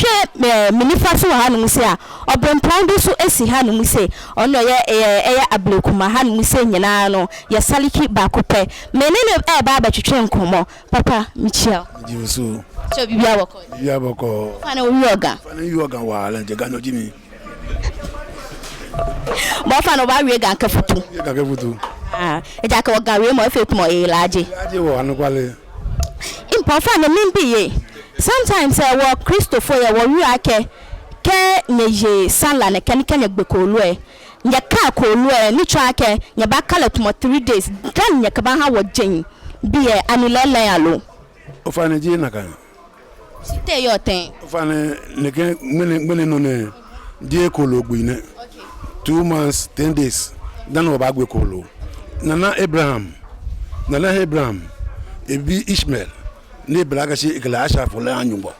wohwe minifa so ha no se a obrempon bi so esi ha no se ono ye ablekuma ha no se nyina no ye saliki ba kopɛ menene ba twetwe nkomo papa michia jiso so bibia boko fana yoga wa la je gano jimi mo fana ba we ga kafutu eja ka woga we mo efetu mo laje wo anu kwale impo fana mimbi sometimes wo Christopher ye wo wi ake ke nyeje sala ne kan gbekolu nya ka kolu ni twa ake nya ba kala to 3 days dan nya ka ba ha wo gen bi anilele alo o fana je na kan site yo ten o fana ne ke mene no ne je kolu gbi ne 2 months 10 days dan wo ba gbe kolu nana Abraham ebi Ishmael ne belaga shi iklasha fola anyumbo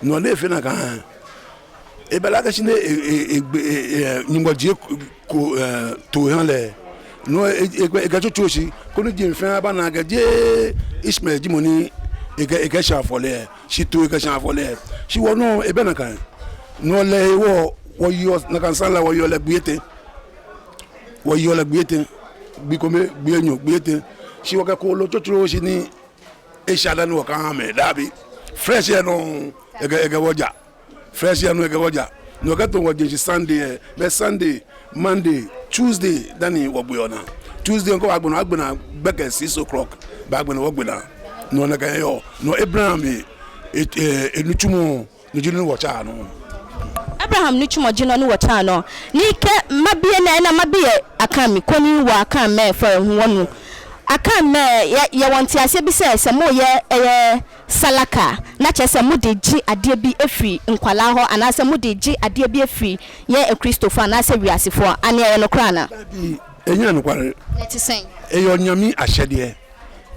no le fina kan e belaga shi ne nyumbo je ko to han le no e ga to shi ko ni je fin ba na ga je Ishmael jimoni e ga sha fola shi to e ga sha fola shi wo no e be na kan no le wo yo na kan sala wo yo le gbiete bi ko me gbienyo gbiete shi wo ka ko lo to shi ni Eshada no kan me dabi fresh ya no ege woja fresh ya no ege woja no ka to woje Sunday be Sunday Monday Tuesday dani wogbe ona Tuesday nko agbona beke 6 o'clock ba agbona wogbena no na kan yo no Abraham enuchumo no jinu wocha no Abraham nuchumo jinu no wocha no ni ke mabie na mabie akami koni wa akam me fa hu wonu akan me ye wonti ase bi se mo ye salaka na che se mo de ji ade bi efri nkwala ho anase mo de ji ade bi efri ye Christopher anase wiasefo ane ye no kra na enya no kware leti sen eyo nyami ahyede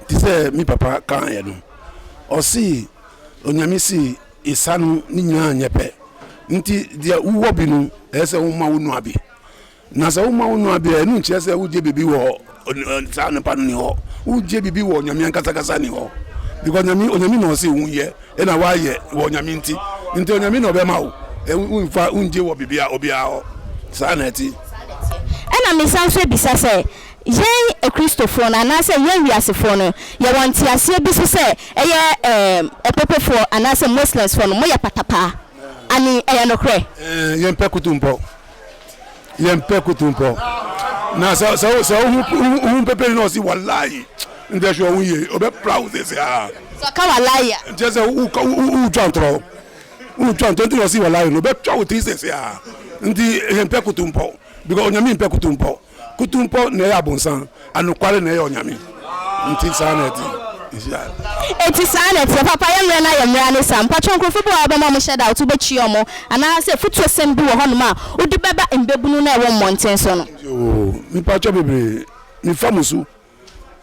ti se mi papa kan ye no o si onyami si isanu ni nya nyepe nti dia uwo bi no ese wo ma wonu abi na se wo ma wonu abi enu nche se wo je bebi wo sa ne panu ni ho uje bibi wo nyame ankasa ni ho because onyami no se wunye e na wa ye wo nyame nti onyami no be ma wo unfa unje wo bibia obia ho sa na ti ena me san so bisa se ye Christopher na na se ye wiasefo no ye wanti ase bi so se eye epepefo anase Muslims fo no mo ya patapa ani eye no kre ye mpekutumpo na so hu pepe no si wallahi nde so hu ye obe proud this ya so ka wallahi just u chantro no si wallahi no be twa this ya ndi mpekutumpo because onyami mpekutumpo kutumpo na ya bonsan anukware na ya onyami nti saneti eti saneti papa yemre na yemre ne sam patron krofo bo aba ma mo sheda out be chi omo ana se futu sem bi wo hono ma odi beba embebunu na ewo monten so no mi patron bebre mi famusu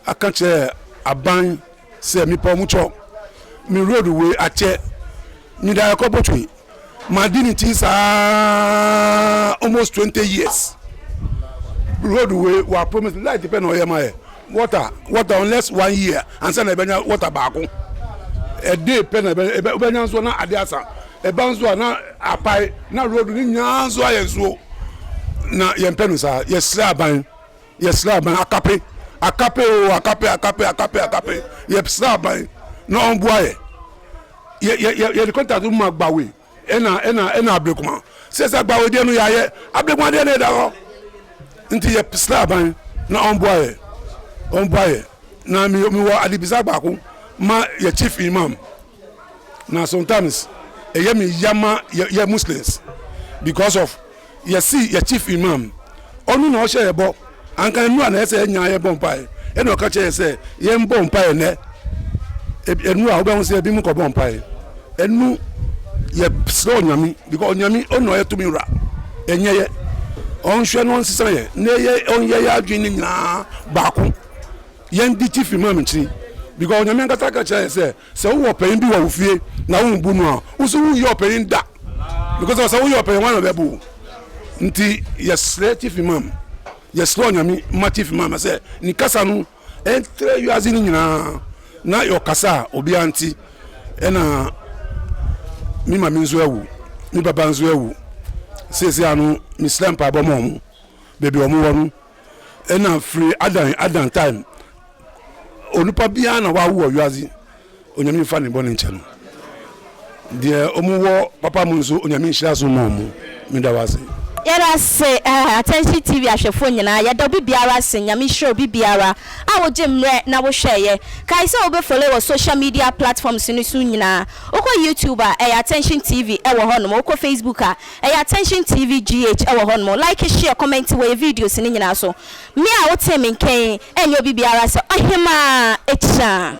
aka che aban se mi pa mucho mi road we ache ni da ko botwe madini ti sa almost 20 years road we wa promise light depend on yema water unless 1 year and say na benya water baako a day pen benya so na ade asa e banzo na apai na road ni nyanzo ayenso na yempenu sa yes aban akape yes aban na onbuaye ye the contact mu agbawe ena abrekuma se sa agbawe de no yaye abrekuma de na da ho nti ye aban na onbuaye na mi wo adibisa gbako ma ye chief imam na sometimes ye mi yama ye Muslims because of ye see ye chief imam onu na o she yebo anka nu ana ese nya ye bompai e no ka che se ye mbompai ne enu a oba se bi mu ko bompai enu ye slow nyami because nyami onu ye to mi ra enye ye on hwe no nsisa ye ne ye on ye ya adwini nyina baako yen di chief imam nchi because onyame nkata ka che se wo pen bi wo fie na wo bu no a wo so wo yo pen da because so wo yo pen one be bu nti yes chief imam yes lo nyame ma chief imam se ni kasa no entre yo azini nyina na yo kasa obi anti ena mi ma mi nzo awu ni papa nso ewu sesi anu mislam pa bo mo baby omo wonu ena free adan time onipa bia na wa wo wiazi onyame fa ne bone nche no de omo wo papa mu nso onyame nhira so mo mi da wase yara se attention TV ahwefo nyina ya da bibiara se nyame show bibiara a wo gemre na wo hweye kai se wo be follow wo social media platforms ni so nyina okọ YouTube attention TV e wo hono okọ Facebook attention Tvgh e wo hono like share comment we videos ni nyina so me a wo temi nken enyo bibiara se ohema echa